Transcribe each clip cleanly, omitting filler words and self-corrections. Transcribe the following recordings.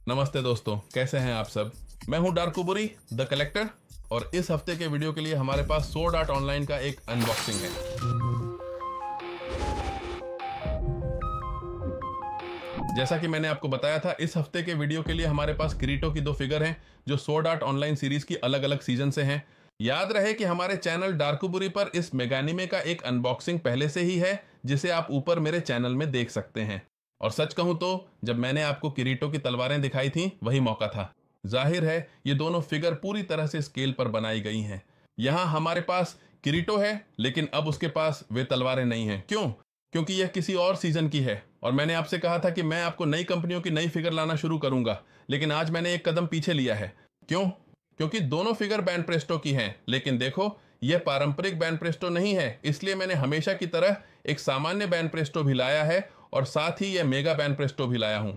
नमस्ते दोस्तों, कैसे हैं आप सब। मैं हूं डार्कुबुरी द कलेक्टर और इस हफ्ते के वीडियो के लिए हमारे पास स्वॉर्ड आर्ट ऑनलाइन का एक अनबॉक्सिंग है। जैसा कि मैंने आपको बताया था, इस हफ्ते के वीडियो के लिए हमारे पास किरीटो की 2 फिगर हैं जो स्वॉर्ड आर्ट ऑनलाइन सीरीज की अलग अलग सीजन से हैं। याद रहे कि हमारे चैनल डार्कुबुरी पर इस मेगानिमे का एक अनबॉक्सिंग पहले से ही है जिसे आप ऊपर मेरे चैनल में देख सकते हैं। और सच कहूं तो जब मैंने आपको किरीटो की तलवारें दिखाई थी वही मौका था। जाहिर है ये दोनों फिगर पूरी तरह से स्केल पर बनाई गई हैं। यहाँ हमारे पास किरीटो है लेकिन अब उसके पास वे तलवारें नहीं हैं। क्यों? क्योंकि यह किसी और सीजन की है और मैंने आपसे कहा था कि मैं आपको नई कंपनियों की नई फिगर लाना शुरू करूंगा, लेकिन आज मैंने एक कदम पीछे लिया है। क्यों? क्योंकि दोनों फिगर बैन प्रेस्टो की हैं, लेकिन देखो यह पारंपरिक बैन प्रेस्टो नहीं है, इसलिए मैंने हमेशा की तरह एक सामान्य बैन प्रेस्टो भी लाया है और साथ ही यह मेगा बैन प्रेस्टो भी लाया हूं।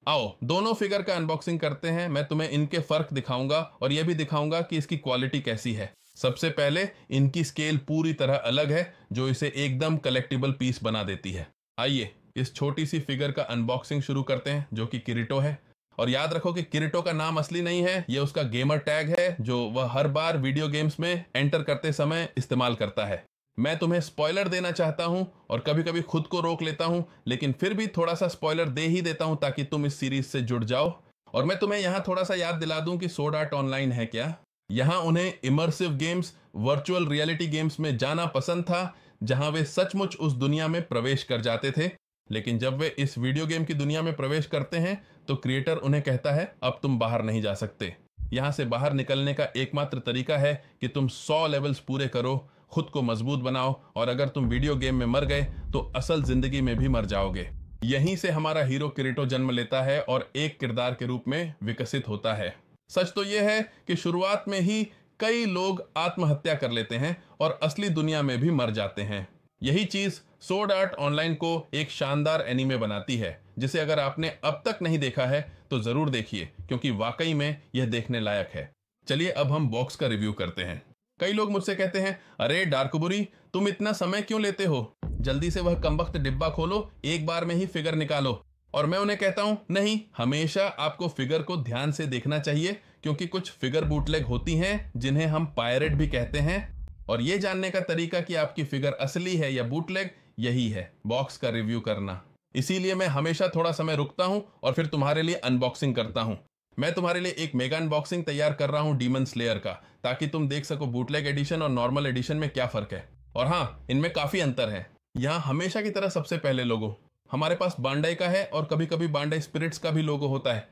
आओ दोनों फिगर का अनबॉक्सिंग करते हैं। मैं तुम्हें इनके फर्क दिखाऊंगा और यह भी दिखाऊंगा कि इसकी क्वालिटी कैसी है। सबसे पहले इनकी स्केल पूरी तरह अलग है जो इसे एकदम कलेक्टिबल पीस बना देती है। आइए इस छोटी सी फिगर का अनबॉक्सिंग शुरू करते हैं जो कि किरीटो है। और याद रखो कि किरीटो का नाम असली नहीं है, यह उसका गेमर टैग है जो वह हर बार वीडियो गेम्स में एंटर करते समय इस्तेमाल करता है। मैं तुम्हें स्पॉइलर देना चाहता हूं और कभी कभी खुद को रोक लेता हूं, लेकिन फिर भी थोड़ा सा स्पॉइलर दे ही देता हूं ताकि तुम इस सीरीज से जुड़ जाओ। और मैं तुम्हें यहां थोड़ा सा याद दिला दूं कि स्वॉर्ड आर्ट ऑनलाइन है क्या। यहां उन्हें immersive games, virtual reality games में जाना पसंद था जहां वे सचमुच उस दुनिया में प्रवेश कर जाते थे। लेकिन जब वे इस वीडियो गेम की दुनिया में प्रवेश करते हैं तो क्रिएटर उन्हें कहता है अब तुम बाहर नहीं जा सकते। यहां से बाहर निकलने का एकमात्र तरीका है कि तुम 100 लेवल्स पूरे करो, खुद को मजबूत बनाओ, और अगर तुम वीडियो गेम में मर गए तो असल जिंदगी में भी मर जाओगे। यहीं से हमारा हीरो किरीटो जन्म लेता है और एक किरदार के रूप में विकसित होता है। सच तो यह है कि शुरुआत में ही कई लोग आत्महत्या कर लेते हैं और असली दुनिया में भी मर जाते हैं। यही चीज स्वॉर्ड आर्ट ऑनलाइन को एक शानदार एनीमे बनाती है जिसे अगर आपने अब तक नहीं देखा है तो जरूर देखिए, क्योंकि वाकई में यह देखने लायक है। चलिए अब हम बॉक्स का रिव्यू करते हैं। कई लोग मुझसे कहते हैं, अरे डार्कुबुरी तुम इतना समय क्यों लेते हो, जल्दी से वह कमबख्त डिब्बा खोलो, एक बार में ही फिगर निकालो। और मैं उन्हें कहता हूं, नहीं, हमेशा आपको फिगर को ध्यान से देखना चाहिए, क्योंकि कुछ फिगर बूटलेग होती हैं जिन्हें हम पायरेट भी कहते हैं। और ये जानने का तरीका कि आपकी फिगर असली है या बूटलेग, यही है बॉक्स का रिव्यू करना। इसीलिए मैं हमेशा थोड़ा समय रुकता हूं और फिर तुम्हारे लिए अनबॉक्सिंग करता हूं। मैं तुम्हारे लिए एक मेगा अनबॉक्सिंग तैयार कर रहा हूं डीमन स्लेयर का, ताकि तुम देख सको बूटलेग एडिशन और नॉर्मल एडिशन में क्या फर्क है। और हाँ, इनमें काफी अंतर है। यहाँ हमेशा की तरह सबसे पहले लोगो हमारे पास बांडाई का है और कभी कभी बांडाई स्पिरिट्स का भी लोगो होता है।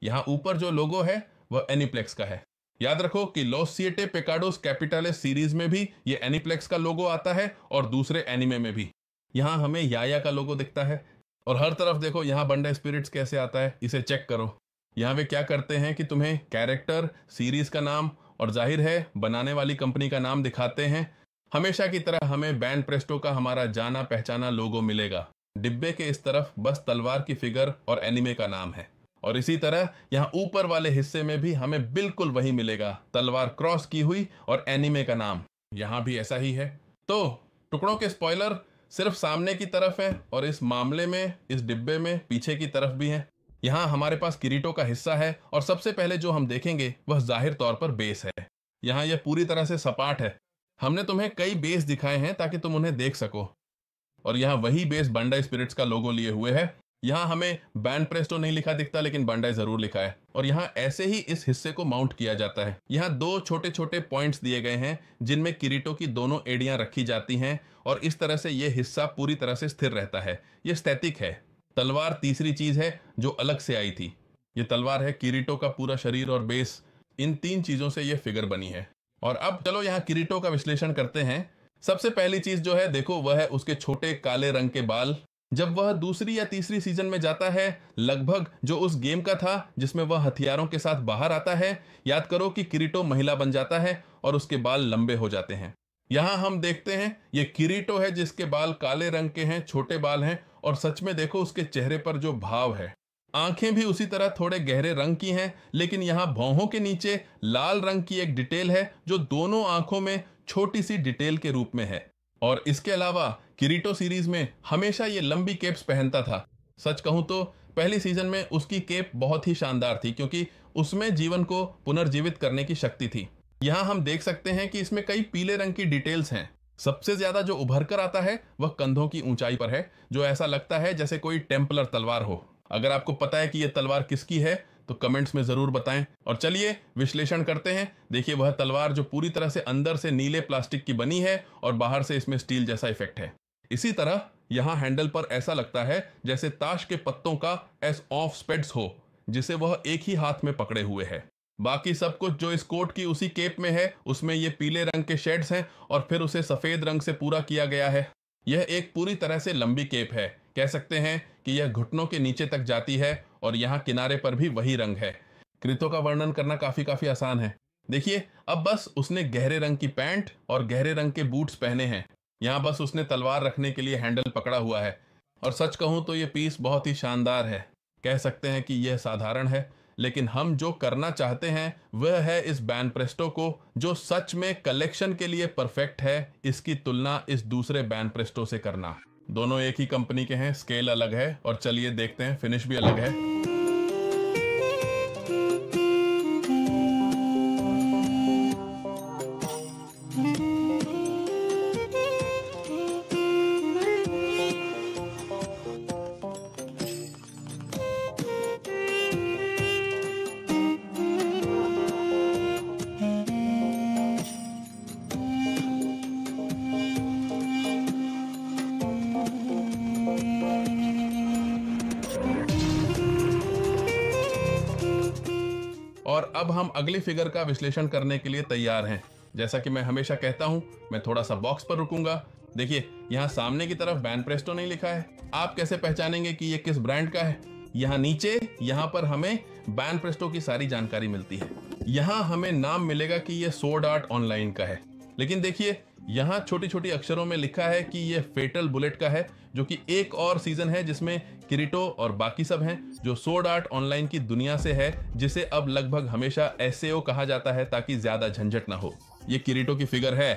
यहाँ ऊपर जो लोगो है वह एनीप्लेक्स का है। याद रखो कि लॉस सिएटे पेकाडोस कैपिटलेस सीरीज में भी ये एनीप्लेक्स का लोगो आता है और दूसरे एनिमे में भी। यहाँ हमें याया का लोगो दिखता है और हर तरफ देखो यहाँ बांडाई स्पिरिट्स कैसे आता है, इसे चेक करो। यहाँ वे क्या करते हैं कि तुम्हें कैरेक्टर, सीरीज का नाम और जाहिर है बनाने वाली कंपनी का नाम दिखाते हैं। हमेशा की तरह हमें बैन प्रेस्टो का हमारा जाना पहचाना लोगो मिलेगा। डिब्बे के इस तरफ बस तलवार की फिगर और एनिमे का नाम है। और इसी तरह यहाँ ऊपर वाले हिस्से में भी हमें बिल्कुल वही मिलेगा, तलवार क्रॉस की हुई और एनिमे का नाम। यहाँ भी ऐसा ही है। तो टुकड़ों के स्पॉइलर सिर्फ सामने की तरफ है और इस मामले में इस डिब्बे में पीछे की तरफ भी है। यहाँ हमारे पास किरीटो का हिस्सा है और सबसे पहले जो हम देखेंगे वह जाहिर तौर पर बेस है। यहाँ यह पूरी तरह से सपाट है। हमने तुम्हें कई बेस दिखाए हैं ताकि तुम उन्हें देख सको। और यहाँ वही बेस बांडाई स्पिरिट्स का लोगो लिए हुए है। यहाँ हमें बैन प्रेस्टो नहीं लिखा दिखता, लेकिन बांडाई जरूर लिखा है। और यहाँ ऐसे ही इस हिस्से को माउंट किया जाता है। यहाँ 2 छोटे छोटे पॉइंट्स दिए गए हैं जिनमें किरीटो की दोनों एड़ियां रखी जाती हैं और इस तरह से यह हिस्सा पूरी तरह से स्थिर रहता है। यह स्थैतिक है। तलवार तीसरी चीज है जो अलग से आई थी। यह तलवार है किरीटो का पूरा शरीर और बेस, इन 3 चीजों से यह फिगर बनी है। और अब चलो यहाँ किरीटो का विश्लेषण करते हैं। सबसे पहली चीज जो है देखो वह है उसके छोटे काले रंग के बाल। जब वह दूसरी या तीसरी सीजन में जाता है, लगभग जो उस गेम का था जिसमें वह हथियारों के साथ बाहर आता है, याद करो कि किरीटो महिला बन जाता है और उसके बाल लंबे हो जाते हैं। यहाँ हम देखते हैं ये किरीटो है जिसके बाल काले रंग के हैं, छोटे बाल हैं, और सच में देखो उसके चेहरे पर जो भाव है। आंखें भी उसी तरह थोड़े गहरे रंग की हैं, लेकिन यहाँ भौहों के नीचे लाल रंग की एक डिटेल है जो दोनों आंखों में छोटी सी डिटेल के रूप में है। और इसके अलावा किरीटो सीरीज में हमेशा ये लंबी कैप्स पहनता था। सच कहूं तो पहली सीजन में उसकी केप बहुत ही शानदार थी क्योंकि उसमें जीवन को पुनर्जीवित करने की शक्ति थी। यहाँ हम देख सकते हैं कि इसमें कई पीले रंग की डिटेल्स हैं। सबसे ज्यादा जो उभर कर आता है वह कंधों की ऊंचाई पर है, जो ऐसा लगता है जैसे कोई टेम्पलर तलवार हो। अगर आपको पता है कि यह तलवार किसकी है तो कमेंट्स में जरूर बताएं। और चलिए विश्लेषण करते हैं। देखिए वह तलवार जो पूरी तरह से अंदर से नीले प्लास्टिक की बनी है और बाहर से इसमें स्टील जैसा इफेक्ट है। इसी तरह यहाँ हैंडल पर ऐसा लगता है जैसे ताश के पत्तों का एस ऑफ स्पेड्स हो, जिसे वह एक ही हाथ में पकड़े हुए है। बाकी सब कुछ जो इस कोट की उसी केप में है, उसमें ये पीले रंग के शेड्स हैं और फिर उसे सफेद रंग से पूरा किया गया है। यह एक पूरी तरह से लंबी केप है। कह सकते हैं कि यह घुटनों के नीचे तक जाती है और यहाँ किनारे पर भी वही रंग है। कृतो का वर्णन करना काफी आसान है। देखिए अब बस उसने गहरे रंग की पैंट और गहरे रंग के बूट्स पहने हैं। यहाँ बस उसने तलवार रखने के लिए हैंडल पकड़ा हुआ है। और सच कहूं तो यह पीस बहुत ही शानदार है। कह सकते हैं कि यह साधारण है, लेकिन हम जो करना चाहते हैं वह है इस बैनप्रेस्टो को, जो सच में कलेक्शन के लिए परफेक्ट है, इसकी तुलना इस दूसरे बैनप्रेस्टो से करना। दोनों एक ही कंपनी के हैं, स्केल अलग है और चलिए देखते हैं फिनिश भी अलग है। और अब हम अगली फिगर का विश्लेषण करने के लिए तैयार हैं। जैसा कि मैं हमेशा कहता हूं, मैं थोड़ा सा बॉक्स पर रुकूंगा। देखिए यहाँ सामने की तरफ बैनप्रेस्टो नहीं लिखा है। आप कैसे पहचानेंगे कि ये किस ब्रांड का है? यहाँ नीचे यहाँ पर हमें बैनप्रेस्टो की सारी जानकारी मिलती है। यहाँ हमें नाम मिलेगा कि ये स्वॉर्ड आर्ट ऑनलाइन का है, लेकिन देखिए यहाँ छोटी छोटी अक्षरों में लिखा है कि ये फेटल बुलेट का है, जो कि एक और सीजन है जिसमें किरीटो और बाकी सब हैं, जो स्वॉर्ड आर्ट ऑनलाइन की दुनिया से है, जिसे अब लगभग हमेशा एसएओ कहा जाता है ताकि ज्यादा झंझट ना हो। ये किरीटो की फिगर है।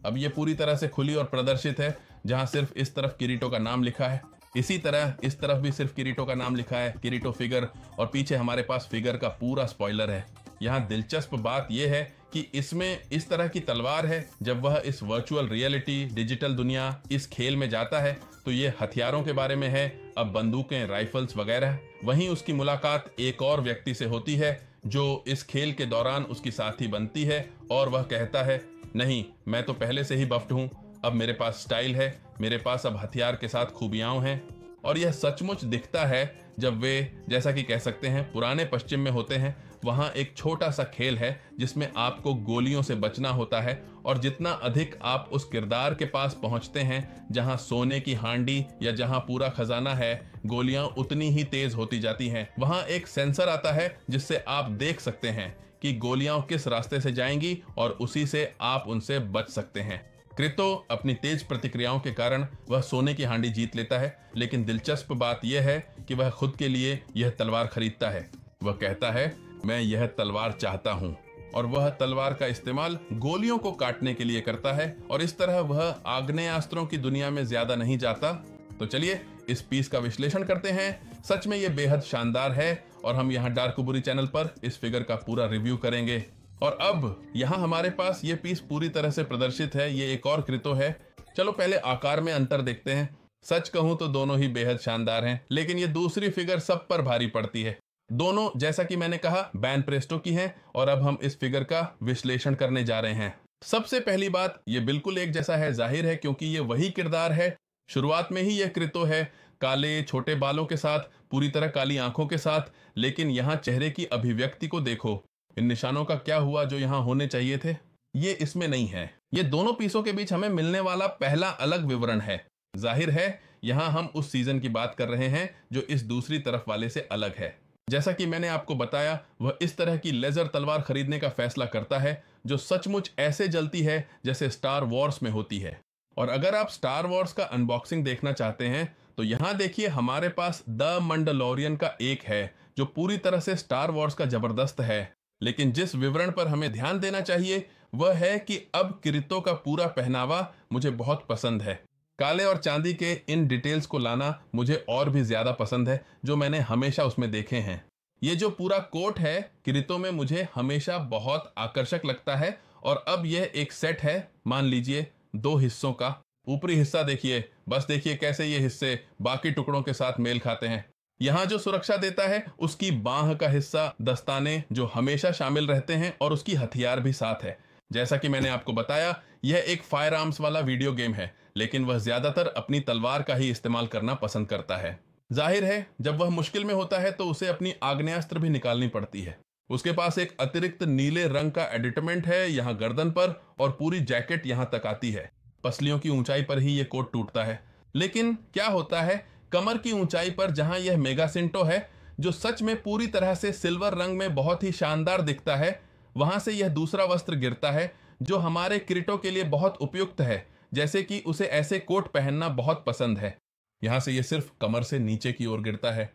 अब ये पूरी तरह से खुली और प्रदर्शित है, जहां सिर्फ इस तरफ किरीटो का नाम लिखा है, इसी तरह इस तरफ भी सिर्फ किरीटो का नाम लिखा है, किरीटो फिगर, और पीछे हमारे पास फिगर का पूरा स्पॉइलर है। यहाँ दिलचस्प बात यह है कि इसमें इस तरह की तलवार है। जब वह इस वर्चुअल रियलिटी डिजिटल दुनिया इस खेल में जाता है तो ये हथियारों के बारे में है, अब बंदूकें, राइफल्स वगैरह। वहीं उसकी मुलाकात एक और व्यक्ति से होती है जो इस खेल के दौरान उसकी साथी बनती है, और वह कहता है, नहीं मैं तो पहले से ही बफ्ड हूँ, अब मेरे पास स्टाइल है, मेरे पास अब हथियार के साथ खूबियां हैं। और यह सचमुच दिखता है जब वे, जैसा कि कह सकते हैं, पुराने पश्चिम में होते हैं। वहां एक छोटा सा खेल है जिसमें आपको गोलियों से बचना होता है, और जितना अधिक आप उस किरदार के पास पहुंचते हैं जहां सोने की हांडी या जहां पूरा खजाना है, गोलियां उतनी ही तेज होती जाती हैं। वहां एक सेंसर आता है जिससे आप देख सकते हैं कि गोलियां किस रास्ते से जाएंगी और उसी से आप उनसे बच सकते हैं। कृतो अपनी तेज प्रतिक्रियाओं के कारण वह सोने की हांडी जीत लेता है, लेकिन दिलचस्प बात यह है कि वह खुद के लिए यह तलवार खरीदता है। वह कहता है, मैं यह तलवार चाहता हूं, और वह तलवार का इस्तेमाल गोलियों को काटने के लिए करता है, और इस तरह वह आग्नेयास्त्रों की दुनिया में ज्यादा नहीं जाता। तो चलिए इस पीस का विश्लेषण करते हैं। सच में यह बेहद शानदार है, और हम यहाँ डार्कुबुरी चैनल पर इस फिगर का पूरा रिव्यू करेंगे। और अब यहाँ हमारे पास ये पीस पूरी तरह से प्रदर्शित है। ये एक और कृतो है। चलो पहले आकार में अंतर देखते हैं। सच कहूं तो दोनों ही बेहद शानदार हैं, लेकिन ये दूसरी फिगर सब पर भारी पड़ती है। दोनों, जैसा कि मैंने कहा, बैनप्रेस्टो की हैं, और अब हम इस फिगर का विश्लेषण करने जा रहे हैं। सबसे पहली बात, ये बिल्कुल एक जैसा है, जाहिर है, क्योंकि ये वही किरदार है। शुरुआत में ही यह कृतो है, काले छोटे बालों के साथ, पूरी तरह काली आंखों के साथ, लेकिन यहाँ चेहरे की अभिव्यक्ति को देखो। इन निशानों का क्या हुआ जो यहाँ होने चाहिए थे? ये इसमें नहीं है। ये दोनों पीसों के बीच हमें मिलने वाला पहला अलग विवरण है। जाहिर है यहाँ हम उस सीजन की बात कर रहे हैं जो इस दूसरी तरफ वाले से अलग है। जैसा कि मैंने आपको बताया, वह इस तरह की लेजर तलवार खरीदने का फैसला करता है जो सचमुच ऐसे जलती है जैसे स्टार वॉर्स में होती है। और अगर आप स्टार वॉर्स का अनबॉक्सिंग देखना चाहते हैं तो यहाँ देखिए, हमारे पास द मंडलोरियन का एक है जो पूरी तरह से स्टार वॉर्स का जबरदस्त है। लेकिन जिस विवरण पर हमें ध्यान देना चाहिए वह है कि अब किरीतो का पूरा पहनावा मुझे बहुत पसंद है। काले और चांदी के इन डिटेल्स को लाना मुझे और भी ज्यादा पसंद है, जो मैंने हमेशा उसमें देखे हैं। ये जो पूरा कोट है किरीटो में मुझे हमेशा बहुत आकर्षक लगता है, और अब यह एक सेट है, मान लीजिए 2 हिस्सों का। ऊपरी हिस्सा देखिए, बस देखिए कैसे ये हिस्से बाकी टुकड़ों के साथ मेल खाते हैं। यहाँ जो सुरक्षा देता है उसकी बाह का हिस्सा, दस्ताने जो हमेशा शामिल रहते हैं, और उसकी हथियार भी साथ है। जैसा कि मैंने आपको बताया, यह एक फायर आर्म्स वाला वीडियो गेम है, लेकिन वह ज्यादातर अपनी तलवार का ही इस्तेमाल करना पसंद करता है। जाहिर है जब वह मुश्किल में होता है तो उसे अपनी आग्नेयास्त्र भी निकालनी पड़ती है। उसके पास एक अतिरिक्त नीले रंग का एडिटमेंट है यहाँ गर्दन पर, और पूरी जैकेट यहाँ तक आती है। पसलियों की ऊंचाई पर ही यह कोट टूटता है। लेकिन क्या होता है, कमर की ऊंचाई पर जहां यह मेगा सिंटो है, जो सच में पूरी तरह से सिल्वर रंग में बहुत ही शानदार दिखता है, वहां से यह दूसरा वस्त्र गिरता है जो हमारे किरीटो के लिए बहुत उपयुक्त है, जैसे कि उसे ऐसे कोट पहनना बहुत पसंद है। यहाँ से यह सिर्फ कमर से नीचे की ओर गिरता है।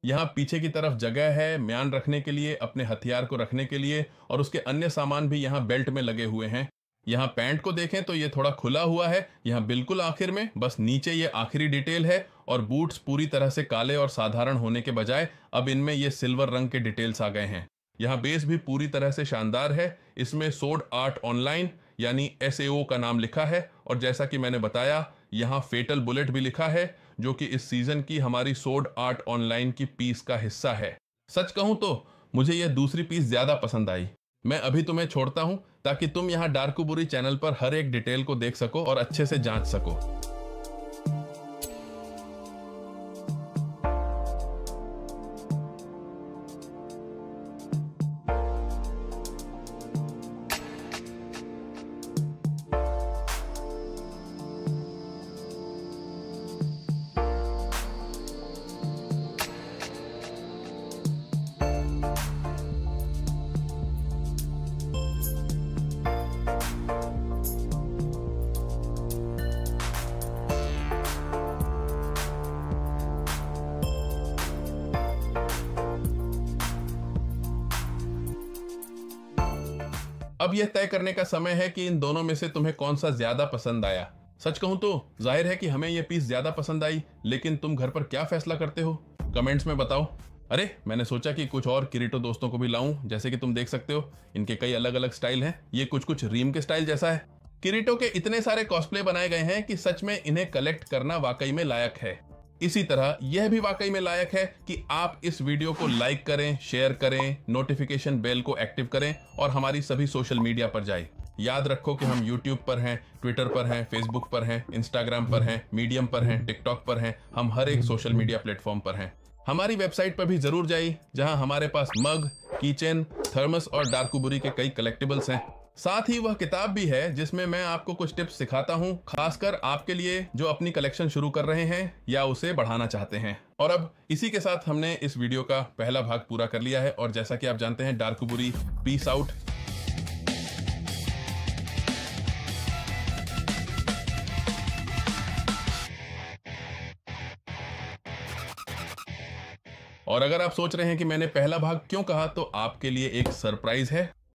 यहाँ पीछे की तरफ जगह है म्यान रखने के लिए, अपने हथियार को रखने के लिए, और उसके अन्य सामान भी यहाँ बेल्ट में लगे हुए हैं। यहाँ पैंट को देखें तो ये थोड़ा खुला हुआ है, यहाँ बिल्कुल आखिर में, बस नीचे ये आखिरी डिटेल है। और बूट्स पूरी तरह से काले और साधारण होने के बजाय अब इनमें ये सिल्वर रंग के डिटेल्स आ गए हैं। यहाँ बेस भी पूरी तरह से शानदार है। इसमें सोड आर्ट ऑनलाइन यानी SAO का नाम लिखा है, और जैसा कि मैंने बताया यहाँ फेटल बुलेट भी लिखा है, जो कि इस सीजन की हमारी सोड आर्ट ऑनलाइन की पीस का हिस्सा है। सच कहूं तो मुझे यह दूसरी पीस ज्यादा पसंद आई। मैं अभी तुम्हें छोड़ता हूं ताकि तुम यहाँ डार्कुबुरी चैनल पर हर एक डिटेल को देख सको और अच्छे से जांच सको। अब यह तय करने का समय है कि इन दोनों में से तुम्हें कौन सा ज्यादा पसंद आया। सच कहूं तो जाहिर है कि हमें यह पीस ज्यादा पसंद आई, लेकिन तुम घर पर क्या फैसला करते हो कमेंट्स में बताओ। अरे मैंने सोचा कि कुछ और किरीटो दोस्तों को भी लाऊं। जैसे कि तुम देख सकते हो इनके कई अलग अलग स्टाइल हैं। ये कुछ रीम के स्टाइल जैसा है। किरीटो के इतने सारे कॉस्प्ले बनाए गए हैं कि सच में इन्हें कलेक्ट करना वाकई में लायक है। इसी तरह यह भी वाकई में लायक है कि आप इस वीडियो को लाइक करें, शेयर करें, नोटिफिकेशन बेल को एक्टिव करें और हमारी सभी सोशल मीडिया पर जाएं। याद रखो कि हम YouTube पर हैं, ट्विटर पर हैं, फेसबुक पर हैं, इंस्टाग्राम पर हैं, मीडियम पर हैं, टिकटॉक पर हैं। हम हर एक सोशल मीडिया प्लेटफॉर्म पर हैं। हमारी वेबसाइट पर भी जरूर जाइए, जहां हमारे पास मग, कीचेन, थर्मस और डार्कुबुरी के कई कलेक्टिबल्स हैं। साथ ही वह किताब भी है जिसमें मैं आपको कुछ टिप्स सिखाता हूं, खासकर आपके लिए जो अपनी कलेक्शन शुरू कर रहे हैं या उसे बढ़ाना चाहते हैं। और अब इसी के साथ हमने इस वीडियो का पहला भाग पूरा कर लिया है, और जैसा कि आप जानते हैं डार्कुबुरी पीस आउट। और अगर आप सोच रहे हैं कि मैंने पहला भाग क्यों कहा, तो आपके लिए एक सरप्राइज है।